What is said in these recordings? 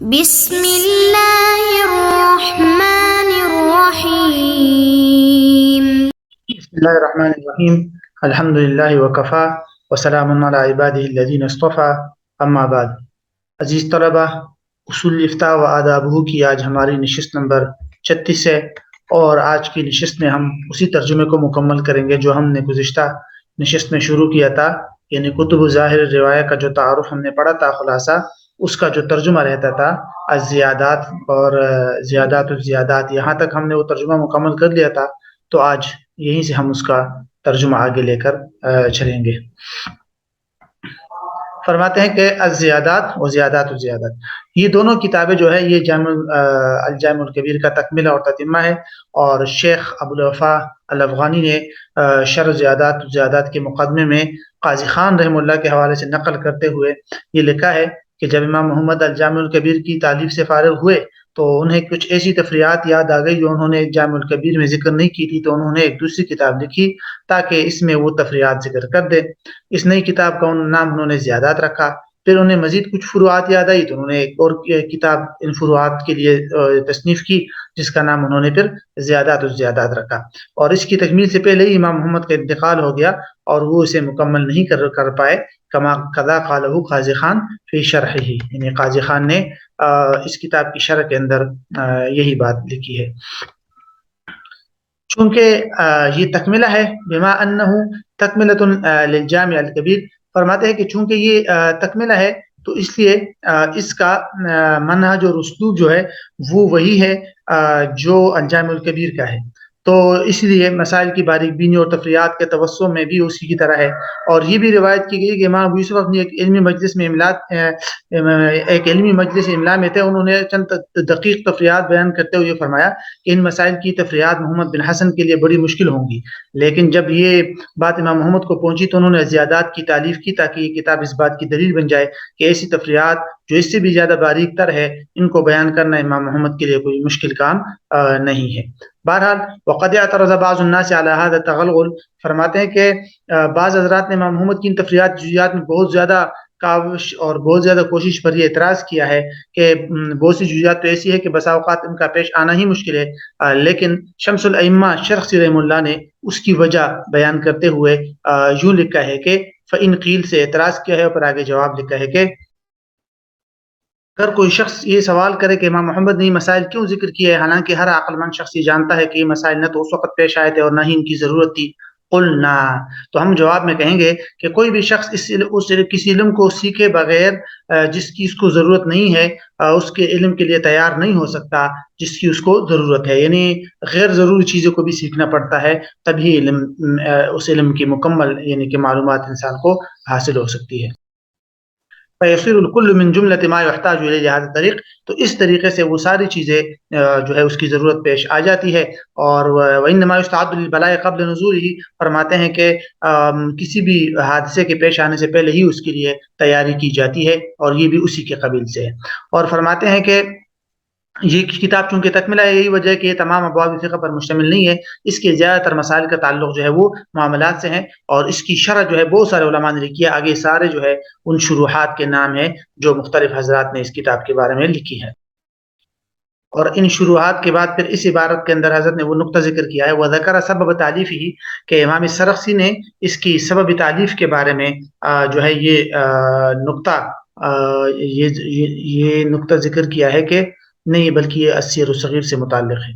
بسم اللہ الرحمن الرحیم۔ بسم اللہ الرحمن الرحیم۔ الحمد للہ وکفا وسلام علی عبادہ الذین اصطفیٰ، اما بعد۔ عزیز طلبہ، اصول الافتاء و آدابہ کی آج ہماری نشست نمبر 36 ہے، اور آج کی نشست میں ہم اسی ترجمے کو مکمل کریں گے جو ہم نے گزشتہ نشست میں شروع کیا تھا، یعنی کتب ظاہر روایہ کا جو تعارف ہم نے پڑھا تھا، خلاصہ اس کا جو ترجمہ رہتا تھا الزیادات اور زیادات الزیادات، یہاں تک ہم نے وہ ترجمہ مکمل کر لیا تھا، تو آج یہیں سے ہم اس کا ترجمہ آگے لے کر چلیں گے۔ فرماتے ہیں کہ الزیادات و زیادات الزیادات، یہ دونوں کتابیں جو ہے یہ الجامع الکبیر کا تکملہ اور تتمہ ہے، اور شیخ ابوالوفا الافغانی نے شرح زیادات الزیادات کے مقدمے میں قاضی خان رحمہ اللہ کے حوالے سے نقل کرتے ہوئے یہ لکھا ہے کہ جب امام محمد الجامع الکبیر کی تالیف سے فارغ ہوئے تو انہیں کچھ ایسی تفریحات یاد آ گئی جو انہوں نے جامع الکبیر میں ذکر نہیں کی تھی، تو انہوں نے ایک دوسری کتاب لکھی تاکہ اس میں وہ تفریحات ذکر کر دے۔ اس نئی کتاب کا نام انہوں نے زیادات رکھا۔ پھر انہیں مزید کچھ فروعات یاد آئی تو انہوں نے ایک اور کتاب ان فروعات کے لیے تصنیف کی، جس کا نام انہوں نے پھر زیادات الزیادات رکھا، اور اس کی تکمیل سے پہلے ہی امام محمد کا انتقال ہو گیا اور وہ اسے مکمل نہیں کر پائے، کما قضا قالہ قاضی خان فی شرحہ، یعنی قاضی خان نے اس کتاب کی شرح کے اندر یہی بات لکھی ہے۔ چونکہ یہ تکملہ ہے، بما انہ تکملۃ للجامع الکبیر، فرماتے ہیں کہ چونکہ یہ تکملہ ہے تو اس لیے اس کا منہج اور اسلوب جو ہے وہ وہی ہے جو الجامع الکبیر کا ہے، تو اس لیے مسائل کی باریک بینی اور تفریحات کے توسع میں بھی اسی کی طرح ہے۔ اور یہ بھی روایت کی گئی کہ امام ابو یوسف اپنی ایک علمی مجلس املا میں تھے، انہوں نے چند دقیق تفریحات بیان کرتے ہوئے یہ فرمایا کہ ان مسائل کی تفریحات محمد بن حسن کے لیے بڑی مشکل ہوں گی، لیکن جب یہ بات امام محمد کو پہنچی تو انہوں نے زیادات کی تالیف کی تاکہ یہ کتاب اس بات کی دلیل بن جائے کہ ایسی تفریحات جو اس سے بھی زیادہ باریک تر ہے، ان کو بیان کرنا امام محمد کے لیے کوئی مشکل کام نہیں ہے۔ بہرحال وقد اعترض بعض الناس على هذا التغلغل، فرماتے ہیں کہ بعض حضرات نے امام محمد کی ان تفریحات جزیات میں بہت زیادہ کاوش اور بہت زیادہ کوشش پر یہ اعتراض کیا ہے کہ بہت سی جزیات تو ایسی ہے کہ بسا اوقات ان کا پیش آنا ہی مشکل ہے، لیکن شمس الائمہ شرخسی رحمہ اللہ نے اس کی وجہ بیان کرتے ہوئے یوں لکھا ہے کہ فإن قیل سے اعتراض کیا ہے، اور پھر آگے جواب لکھا ہے کہ اگر کوئی شخص یہ سوال کرے کہ امام محمد نے یہ مسائل کیوں ذکر کیا ہے، حالانکہ ہر عقل مند شخص یہ جانتا ہے کہ یہ مسائل نہ تو اس وقت پیش آئے تھے اور نہ ہی ان کی ضرورت تھی، قلنا، تو ہم جواب میں کہیں گے کہ کوئی بھی شخص کسی علم کو سیکھے بغیر جس کی اس کو ضرورت نہیں ہے، اس کے علم کے لیے تیار نہیں ہو سکتا جس کی اس کو ضرورت ہے، یعنی غیر ضروری چیزوں کو بھی سیکھنا پڑتا ہے، تبھی اس علم کی مکمل یعنی کہ معلومات انسان کو حاصل ہو سکتی ہے۔ فیصیر الکل من جملۃ ما یحتاج الیہ هذا الطریق، تو اس طریقے سے وہ ساری چیزیں جو ہے اس کی ضرورت پیش آ جاتی ہے۔ اور وانما یستعد للبلاء قبل نزولہ، فرماتے ہیں کہ کسی بھی حادثے کے پیش آنے سے پہلے ہی اس کے لیے تیاری کی جاتی ہے، اور یہ بھی اسی کے قبیل سے ہے۔ اور فرماتے ہیں کہ یہ کتاب چونکہ تکملہ ہے، یہی وجہ ہے کہ یہ تمام ابواب فقہ پر مشتمل نہیں ہے، اس کے زیادہ تر مسائل کا تعلق جو ہے وہ معاملات سے ہیں، اور اس کی شرح جو ہے بہت سارے علماء نے لکھی ہے، آگے سارے جو ہے ان شروحات کے نام ہیں جو مختلف حضرات نے اس کتاب کے بارے میں لکھی ہے۔ اور ان شروحات کے بعد پھر اس عبارت کے اندر حضرت نے وہ نقطہ ذکر کیا ہے، وذکر سبب تعلیف ہی، کہ امام سرخسی نے اس کی سبب تعلیف کے بارے میں جو ہے یہ نقطہ ذکر کیا ہے کہ نہیں، بلکہ یہ السیر الصغیر سے متعلق ہے۔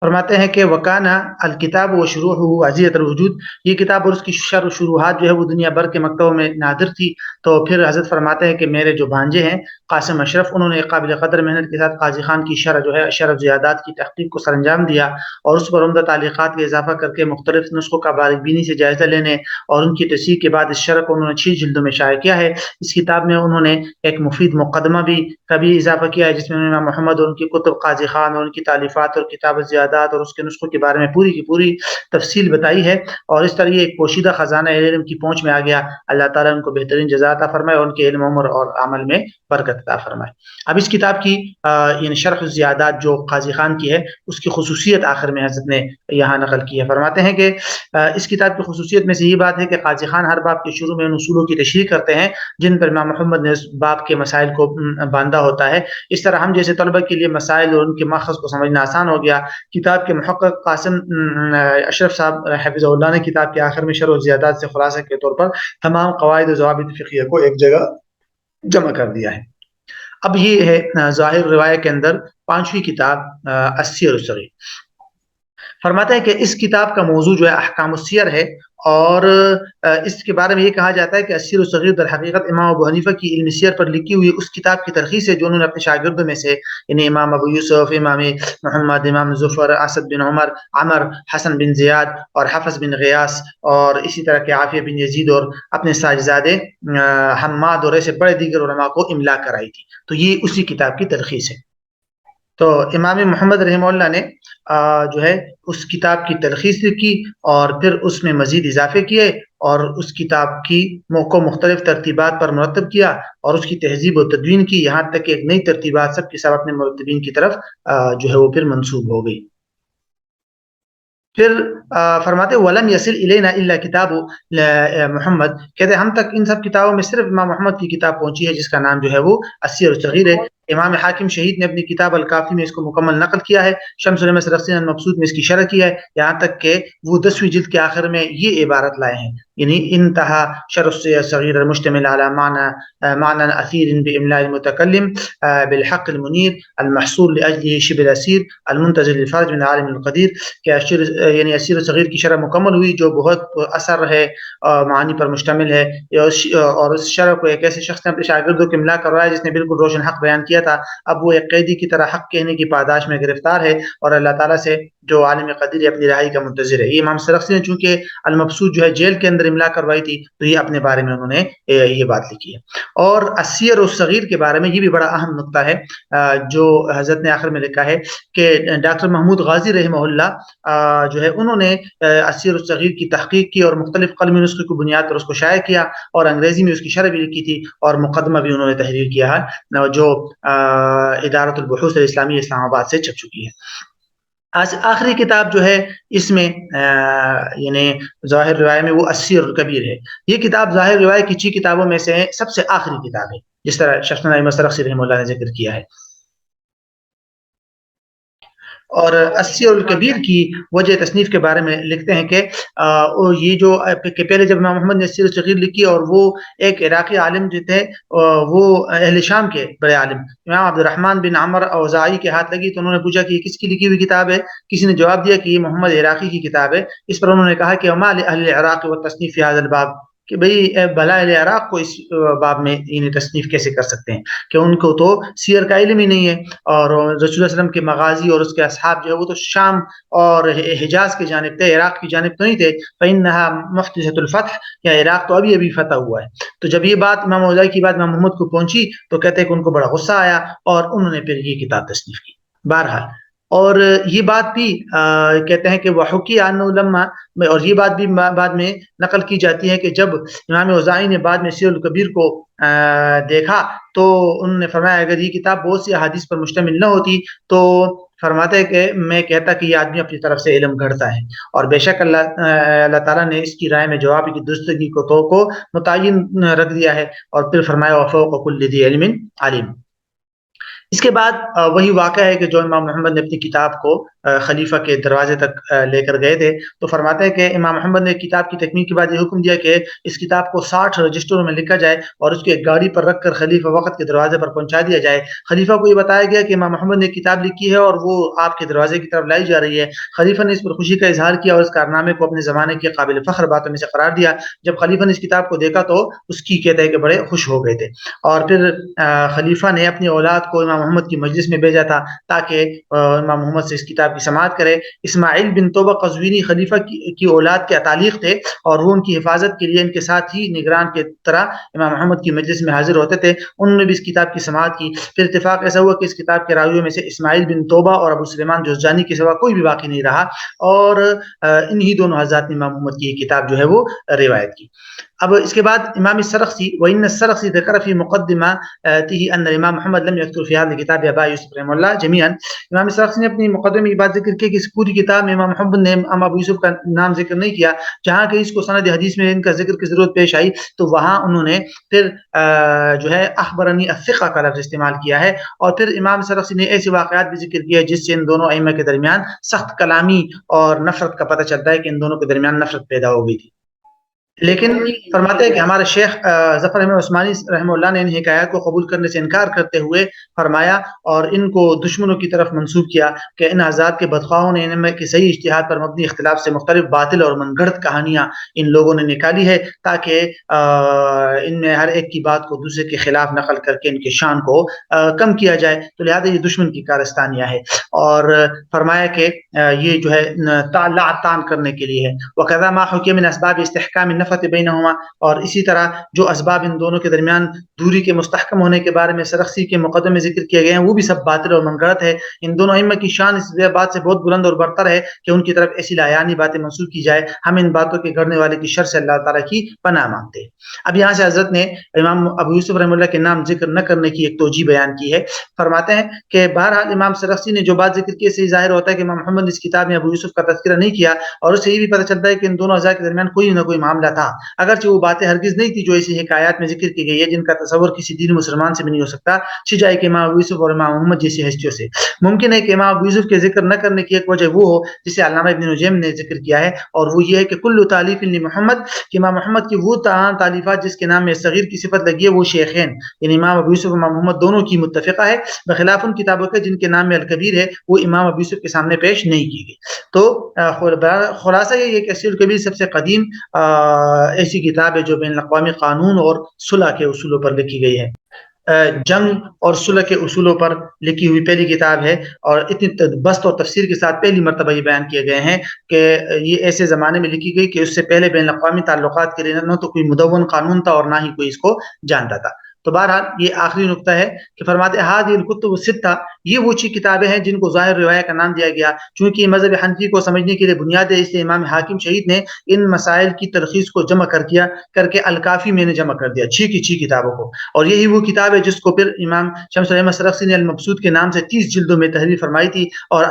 فرماتے ہیں کہ وکانا الکتاب و شروحہ عزیزۃ الوجود، یہ کتاب اور اس کی شرح و شروحات جو ہے وہ دنیا بھر کے مکتبوں میں نادر تھی، تو پھر حضرت فرماتے ہیں کہ میرے جو بھانجے ہیں قاسم اشرف، انہوں نے قابل قدر محنت کے ساتھ قاضی خان کی شرح جو ہے شرح زیادات کی تحقیق کو سر انجام دیا، اور اس پر عمدہ تعلیقات کا اضافہ کر کے مختلف نسخوں کا باریک بینی سے جائزہ لینے اور ان کی تصحیح کے بعد اس شرح کو انہوں نے 6 جلدوں میں شائع کیا ہے۔ اس کتاب میں انہوں نے ایک مفید مقدمہ بھی کا بھی اضافہ کیا ہے، جس میں امام محمد اور ان کی کتب، قاضی خان اور ان کی تالیفات اور کتاب الزیادات زیادات اور اس کے نسخوں کے بارے میں پوری کی پوری تفصیل بتائی ہے، اور اس طرح یہ ایک پوشیدہ خزانہ علم کی پہنچ میں آ گیا۔ اللہ تعالیٰ ان کو بہترین جزا عطا فرمائے اور ان کے علم عمر اور عمل میں برکت عطا فرمائے۔ اب اس کتاب کی یعنی شرح الزیادات جو قاضی خان کی ہے، اس کی خصوصیت آخر میں حضرت نے یہاں نقل کی ہے۔ فرماتے ہیں کہ اس کتاب کی خصوصیت میں سے یہ بات ہے کہ قاضی خان ہر باب کے شروع میں ان اصولوں کی تشریح کرتے ہیں جن پر امام محمد نے اس باب کے مسائل کو باندھا ہوتا ہے۔ اس طرح ہم جیسے طلبہ کے لیے مسائل اور ان کے ماخذ کو سمجھنا آسان ہو گیا۔ کتاب کے محقق قاسم اشرف صاحب حفظہ اللہ نے کتاب کے آخر میں شرح الزیادات سے خلاصہ کے طور پر تمام قواعد و ضوابط فقہیہ کو ایک جگہ جمع کر دیا ہے۔ اب یہ ہے ظاہر روایت کے اندر 5ویں کتاب السیر الصغیر۔ فرماتا ہے کہ اس کتاب کا موضوع جو ہے احکام السیر ہے، اور اس کے بارے میں یہ کہا جاتا ہے کہ السیر الصغیر در حقیقت امام ابو حنیفہ کی علم سیر پر لکھی ہوئی اس کتاب کی تلخیص ہے جو انہوں نے اپنے شاگردوں میں سے یعنی امام ابو یوسف، امام محمد، امام ظفر، اسد بن عمر، حسن بن زیاد اور حفظ بن غیاس اور اسی طرح کے عافیہ بن یزید اور اپنے ساجزادے حماد اور ایسے بڑے دیگر علماء کو املا کرائی تھی۔ تو یہ اسی کتاب کی تلخیص ہے۔ تو امام محمد رحمہ اللہ نے جو ہے اس کتاب کی تلخیص لکھی اور پھر اس میں مزید اضافے کیے اور اس کتاب کی کو مختلف ترتیبات پر مرتب کیا اور اس کی تہذیب و تدوین کی، یہاں تک کہ ایک نئی ترتیبات سب کے سب اپنے مرتبین کی طرف جو ہے وہ پھر منسوب ہو گئی۔ پھر فرماتے ولم یصل الینا الا کتاب محمد، کہتے ہم تک ان سب کتابوں میں صرف امام محمد کی کتاب پہنچی ہے جس کا نام جو ہے وہ السیر الصغیر ہے۔ امام حاکم شہید نے اپنی کتاب الکافی میں اس کو مکمل نقل کیا ہے، شمس العلم سرخسی نے المبسوط میں اس کی شرح کی ہے، یہاں تک کہ وہ 10ویں جلد کے آخر میں یہ عبارت لائے ہیں، یعنی انتہا شرح الصغیر المشتمل علی معنی اثیر باملاء المتکلم بالحق المنیر المحصول لاجلہ شبہ الاسیر المنتظر للفرج من عالم القدیر، کہ یعنی السیر الصغیر کی شرح مکمل ہوئی جو بہت اثر ہے معانی پر مشتمل ہے، اور اس شرح کو ایک ایسے شخص نے اپنے شاگردوں کو املا کروایا جس نے بالکل روشن حق بیان کیا تھا۔ اب وہ ایک قیدی کی طرح حق کہنے کی پاداش میں گرفتار ہے اور اللہ تعالیٰ سے جو عالم قدیر اپنی رہائی کا منتظر ہے۔ یہ امام سرخسی نے چونکہ المبسوط جو ہے جیل کے اندر املا کروائی تھی تو یہ اپنے بارے میں انہوں نے یہ بات لکھی ہے۔ اور السیر الصغیر کے بارے میں یہ بھی بڑا اہم نقطہ ہے جو حضرت نے آخر میں لکھا ہے کہ ڈاکٹر محمود غازی رحمہ اللہ جو ہے انہوں نے السیر الصغیر کی تحقیق کی اور مختلف قلمی نسخے کی بنیاد پر اس کو شائع کیا اور انگریزی میں اس کی شرح بھی لکھی تھی اور مقدمہ بھی انہوں نے تحریر کیا ہے جو ادارۃ البحوث الاسلامی اسلام آباد سے چھپ چکی ہے۔ آخری کتاب جو ہے اس میں یعنی ظاہر روایت میں وہ السیر الکبیر ہے۔ یہ کتاب ظاہر روایت کی 6 کتابوں میں سے سب سے آخری کتاب ہے جس طرح شیخنا احمد سرخسی رحمہ اللہ نے ذکر کیا ہے۔ اور السیر الکبیر کی وجہ تصنیف کے بارے میں لکھتے ہیں کہ یہ جو کہ پہلے جب امام محمد نے السیر الصغیر لکھی اور وہ ایک عراقی عالم جو تھے وہ اہل شام کے بڑے عالم امام عبد الرحمن بن عمر اوزاعی کے ہاتھ لگی تو انہوں نے پوچھا کہ یہ کس کی لکھی ہوئی کتاب ہے؟ کسی نے جواب دیا کہ یہ محمد عراقی کی کتاب ہے۔ اس پر انہوں نے کہا کہ وما لأهل العراق والتصنیف فی هذا الباب، کہ بھئی بھلا اہل عراق کو اس باب میں انہیں تصنیف کیسے کر سکتے ہیں کہ ان کو تو سیر کا علم ہی نہیں ہے، اور رسول اللہ علیہ وسلم کے مغازی اور اس کے اصحاب جو ہے وہ تو شام اور حجاز کی جانب تھے، عراق کی جانب تو نہیں تھے۔ فإنها محدثة الفتح، یا عراق تو ابھی فتح ہوا ہے۔ تو جب یہ بات امام اوزاعی کی بات امام محمد کو پہنچی تو کہتے ہیں کہ ان کو بڑا غصہ آیا اور انہوں نے پھر یہ کتاب تصنیف کی۔ بہرحال اور یہ بات بھی کہتے ہیں کہ وحکی عنہ لما، اور یہ بات بھی بعد میں نقل کی جاتی ہے کہ جب امام اوزاعی نے بعد میں سیر الکبیر کو دیکھا تو انہوں نے فرمایا اگر یہ کتاب بہت سی احادیث پر مشتمل نہ ہوتی تو فرماتا ہے کہ میں کہتا کہ یہ آدمی اپنی طرف سے علم گھڑتا ہے، اور بے شک اللہ تعالیٰ نے اس کی رائے میں جواب کی درستگی کو متعین رکھ دیا ہے، اور پھر فرمایا وفوق کل ذی علم علیم۔ اس کے بعد وہی واقعہ ہے کہ جو امام محمد نے اپنی کتاب کو خلیفہ کے دروازے تک لے کر گئے تھے تو فرماتے ہیں کہ امام محمد نے کتاب کی تکمیل کے بعد یہ حکم دیا کہ اس کتاب کو 60 رجسٹروں میں لکھا جائے اور اس کو ایک گاڑی پر رکھ کر خلیفہ وقت کے دروازے پر پہنچا دیا جائے۔ خلیفہ کو یہ بتایا گیا کہ امام محمد نے کتاب لکھی ہے اور وہ آپ کے دروازے کی طرف لائی جا رہی ہے۔ خلیفہ نے اس پر خوشی کا اظہار کیا اور اس کارنامے کو اپنے زمانے کے قابل فخر باتوں میں سے قرار دیا۔ جب خلیفہ نے اس کتاب کو دیکھا تو اس کی کہتے ہیں کہ بڑے خوش ہو گئے تھے، اور پھر خلیفہ نے اپنی اولاد کو امام امام محمد کی مجلس میں بھیجا تھا تاکہ امام محمد سے اس کتاب کی سماعت کرے۔ اسماعیل بن توبہ قزوینی خلیفہ کی اولاد کے اتالیق تھے اور وہ ان کی حفاظت کے لیے ان کے ساتھ ہی نگران کی طرح امام محمد کی مجلس میں حاضر ہوتے تھے۔ انہوں نے بھی اس کتاب کی سماعت کی۔ پھر اتفاق ایسا ہوا کہ اس کتاب کے راویوں میں سے اسماعیل بن توبہ اور ابو سلیمان جوزجانی کے سوا کوئی بھی باقی نہیں رہا، اور انہی دونوں حضرات نے امام محمد کی یہ کتاب جو ہے وہ روایت کی۔ اب اس کے بعد امام السرخسی وَإِنَّ السرخسی ذکر فی مقدمته ان الامام محمد لم يذكر في هذه الكتاب ابا یوسف رحمہ اللہ جميعا۔ امام السرخسی نے اپنی مقدمے میں یہ بات ذکر کی کہ اس پوری کتاب میں امام محمد نے امام ابو یوسف کا نام ذکر نہیں کیا، جہاں کہ اس کو سند حدیث میں ان کا ذکر کی ضرورت پیش آئی تو وہاں انہوں نے پھر جو ہے اخبرنی الثقہ کا لفظ استعمال کیا ہے، اور پھر امام السرخسی نے ایسے واقعات بھی ذکر کیا جس سے ان دونوں ائمہ کے درمیان سخت کلامی اور نفرت کا پتہ چلتا ہے کہ ان دونوں کے درمیان نفرت پیدا ہو گئی تھی۔ لیکن فرماتے ہیں کہ ہمارے شیخ ظفر احمد عثمانی رحمہ اللہ نے ان حکایات کو قبول کرنے سے انکار کرتے ہوئے فرمایا اور ان کو دشمنوں کی طرف منسوب کیا کہ ان حضرات کے بدخواہوں نے ان میں کہ صحیح اجتہاد پر مبنی اختلاف سے مختلف باطل اور من گھڑت کہانیاں ان لوگوں نے نکالی ہے تاکہ ان میں ہر ایک کی بات کو دوسرے کے خلاف نقل کر کے ان کے شان کو کم کیا جائے، تو لہذا یہ دشمن کی کارستانیاں ہے۔ اور فرمایا کہ یہ جو ہے تعان کرنے کے لیے ہے۔ وَكَذَا مَا حُكِيَ مِنْ أَسْبَابِ اسْتِحْكَامِ النَّفْرَةِ بَيْنَهُمَا، اور اسی طرح جو اسباب ان دونوں کے درمیان دوری کے مستحکم ہونے کے بارے میں سرخسی کے مقدمے میں ذکر کیے گئے ہیں وہ بھی سب باطل اور منگڑت ہے۔ ان دونوں ائمہ کی شان اس بات سے بہت بلند اور برتر ہے کہ ان کی طرف ایسی لایانی باتیں منسوب کی جائے۔ ہم ان باتوں کے گھڑنے والے کی شر سے اللہ تعالیٰ کی پناہ مانگتے ہیں۔ اب یہاں سے حضرت نے امام ابو یوسف رحمہ اللہ کے نام ذکر نہ کرنے کی ایک توجیہ بیان کی ہے۔ فرماتے ہیں کہ بہرحال امام سرخسی نے جو بات ذکر کی سے ظاہر ہوتا ہے کہ امام محمد نے اس کتاب میں ابو یوسف کا تذکرہ نہیں کیا، اور اس سے یہ بھی پتہ چلتا ہے کہ ان دونوں حضرات کے درمیان کوئی نہ کوئی معاملہ تھا، اگرچہ وہ باتیں ہرگز نہیں تھی جو ایسی حکایات میں ذکر کی گئی ہے جن کا تصور کسی دین مسلمان سے بھی نہیں ہو سکتا سوائے کہ امام ابو یوسف اور امام محمد جیسی ہستیوں سے۔ ممکن ہے کہ امام ابو یوسف کے ذکر نہ کرنے کی ایک وجہ وہ ہو جسے علامہ ابن نجیم نے ذکر کیا ہے، اور وہ یہ ہے کہ کل تالیف محمد، کہ امام محمد کی وہ تمام تالیفات جس کے نام میں صغیر کی صفت لگی ہے وہ شیخین یعنی امام ابو یوسف اور امام محمد دونوں کی متفقہ ہے، بخلاف ان کتابوں کے جن کے نام میں الکبیر ہے وہ امام ابو یوسف کے سامنے پیش نہیں کی گئی۔ تو خلاصہ یہ ہے کہ اسیر الکبیر سب سے قدیم ایسی کتاب ہے جو بین الاقوامی قانون اور صلح کے اصولوں پر لکھی گئی ہے، جنگ اور صلح کے اصولوں پر لکھی ہوئی پہلی کتاب ہے، اور اتنی بسط اور تفسیر کے ساتھ پہلی مرتبہ یہ بیان کیے گئے ہیں کہ یہ ایسے زمانے میں لکھی گئی کہ اس سے پہلے بین الاقوامی تعلقات کے لیے نہ تو کوئی مدون قانون تھا اور نہ ہی کوئی اس کو جانتا تھا۔ تو بہرحال یہ آخری نقطہ ہے کہ فرماتے ہیں ہذه الکتب الستہ، یہ وہ چھ کتابیں ہیں جن کو ظاہر روایہ کا نام دیا گیا چونکہ مذہب حنفی کو سمجھنے کے لیے بنیاد ہے، اس لیے امام حاکم شہید نے ان مسائل کی تلخیص کو جمع کر کے الکافی میں نے جمع کر دیا چھ کی چھ کتابوں کو، اور یہی وہ کتاب ہے جس کو پھر امام شمس الحق سرخسی نے المبسوط کے نام سے 30 جلدوں میں تحریر فرمائی تھی اور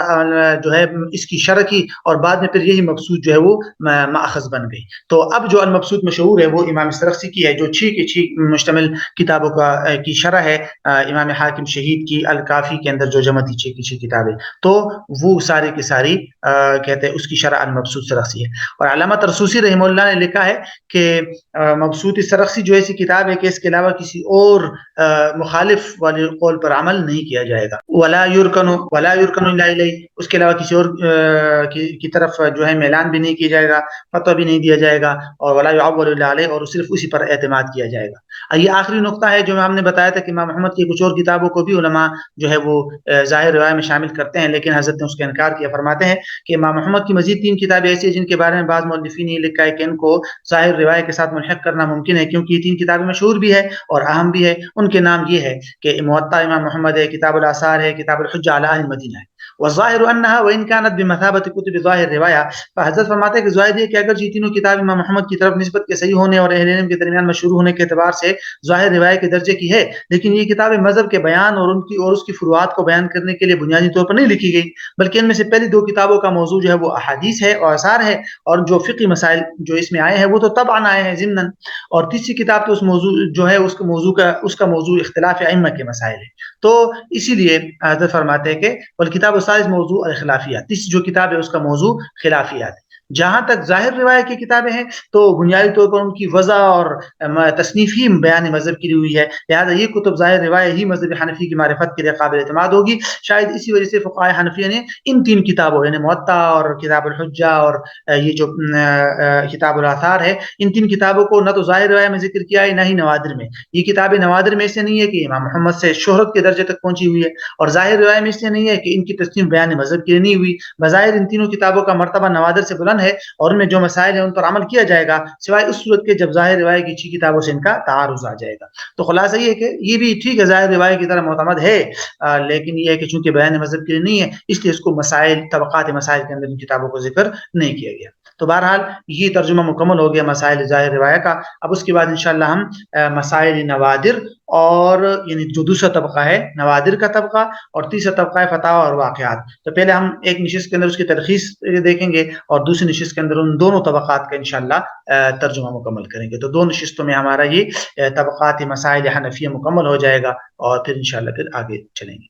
جو ہے اس کی شرح کی، اور بعد میں پھر یہی مبسوط جو ہے وہ ماخذ بن گئی۔ تو اب جو المبسوط مشہور ہے وہ امام سرخسی کی ہے جو چھ کی چھ مشتمل کتابوں کی شرح ہے امام حاکم شہید کی الکافی کے اندر جو جمع تھی چھ کی چھ کتابیں، تو وہ ساری کی ساری کہتے ہیں اس کی شرح المبسوط سرخسی ہے۔ اور علامہ ترسوسی رحمہ اللہ نے لکھا ہے کہ مبسوط سرخسی جو ایسی کتاب ہے کہ اس کے علاوہ کسی اور مخالف والے قول پر عمل نہیں کیا جائے گا، ولا یرکن الا الیہ، اس کے علاوہ کسی اور کی طرف جو ہے میلان بھی نہیں کیا جائے گا، فتویٰ بھی نہیں دیا جائے گا، اور ولا یعول الا علیہ، اور صرف اسی پر اعتماد کیا جائے گا۔ یہ آخری نقطہ ہے جو ہم نے بتایا تھا کہ امام محمد کی کچھ اور کتابوں کو بھی علماء جو ہے وہ ظاہر روایت میں شامل کرتے ہیں، لیکن حضرت نے اس کا انکار کیا۔ فرماتے ہیں کہ امام محمد کی مزید 3 کتابیں ایسی ہیں جن کے بارے میں بعض مؤلفین نے لکھا ہے کہ ان کو ظاہر روایت کے ساتھ ملحق کرنا ممکن ہے کیونکہ یہ 3 کتابیں مشہور بھی ہے اور اہم بھی ہے۔ ان کے نام یہ ہے کہ موطا امام محمد ہے، کتاب الاثار ہے، کتاب الحجہ علی اہل المدینہ ہے، والظاہر انها وان كانت بمثابه كتب ظاہر روایہ۔ فحضرت فرماتے ہیں کہ ظاہر ہے کہ اگر یہ تینوں کتاب امام محمد کی طرف نسبت کے صحیح ہونے اور اہل علم کے درمیان مشہور ہونے کے اعتبار سے ظاہر روایت کے درجے کی ہے، لیکن یہ کتابیں مذہب کے بیان اور اس کی فروعات کو بیان کرنے کے لیے بنیادی طور پر نہیں لکھی گئی، بلکہ ان میں سے پہلی 2 کتابوں کا موضوع جو ہے وہ احادیث ہے اور آثار ہے، اور جو فقہی مسائل جو اس میں آئے ہیں وہ تو طبعاً آئے ہیں ضمناً، اور تیسری کتاب تو اس موضوع جو ہے اس کا موضوع اختلاف ائمہ کے مسائل ہے۔ تو اسی لیے حضرت فرماتے ہیں کہ والکتاب الثالث موضوع الخلافیات، تیسری جو کتاب ہے اس کا موضوع خلافیات ہے۔ جہاں تک ظاہر روایت کی کتابیں ہیں تو بنیادی طور پر ان کی وضع اور تصنیف ہی بیان مذہب کی ہوئی ہے، لہٰذا یہ کتب ظاہر روایت ہی مذہب حنفی کی معرفت کے لیے قابل اعتماد ہوگی۔ شاید اسی وجہ سے فقہائے حنفیہ نے ان تین کتابوں یعنی موطا اور کتاب الحجہ اور یہ جو کتاب الاثار ہے، ان تین کتابوں کو نہ تو ظاہر روایت میں ذکر کیا ہے نہ ہی نوادر میں۔ یہ کتابیں نوادر میں سے نہیں ہے کہ امام محمد سے شہرت کے درجے تک پہنچی ہوئی ہے، اور ظاہر روایت میں سے نہیں ہے کہ ان کی تصنیف بیان مذہب کے لیے نہیں ہوئی۔ بظاہر ان تینوں کتابوں کا مرتبہ نوادر سے بلند ہے اور ان میں جو مسائل ہیں ان پر عمل کیا جائے گا، سوائے اس صورت کے جب ظاہر روایت کی 6 کتابوں سے ان کا تعارض آ جائے گا۔ تو خلاصہ یہ ہے کہ یہ بھی ٹھیک ہے، ظاہر روایت کی طرح معتمد ہے، لیکن یہ ہے کہ چونکہ بیان مذہب کے لیے نہیں ہے اس لیے اس کو مسائل طبقات مسائل کے اندر ان کتابوں کو ذکر نہیں کیا گیا۔ تو بہرحال یہ ترجمہ مکمل ہو گیا مسائل ظاہر روایت کا۔ اب اس کے بعد انشاءاللہ ہم مسائل نوادر اور یعنی جو دوسرا طبقہ ہے نوادر کا طبقہ اور تیسرا طبقہ ہے فتاوی اور واقعات، تو پہلے ہم ایک نشست کے اندر اس کی تلخیص دیکھیں گے اور دوسری نشست کے اندر ان دونوں طبقات کا انشاءاللہ ترجمہ مکمل کریں گے۔ تو دو نشستوں میں ہمارا یہ طبقات مسائل حنفیہ مکمل ہو جائے گا اور پھر انشاءاللہ پھر آگے چلیں گے۔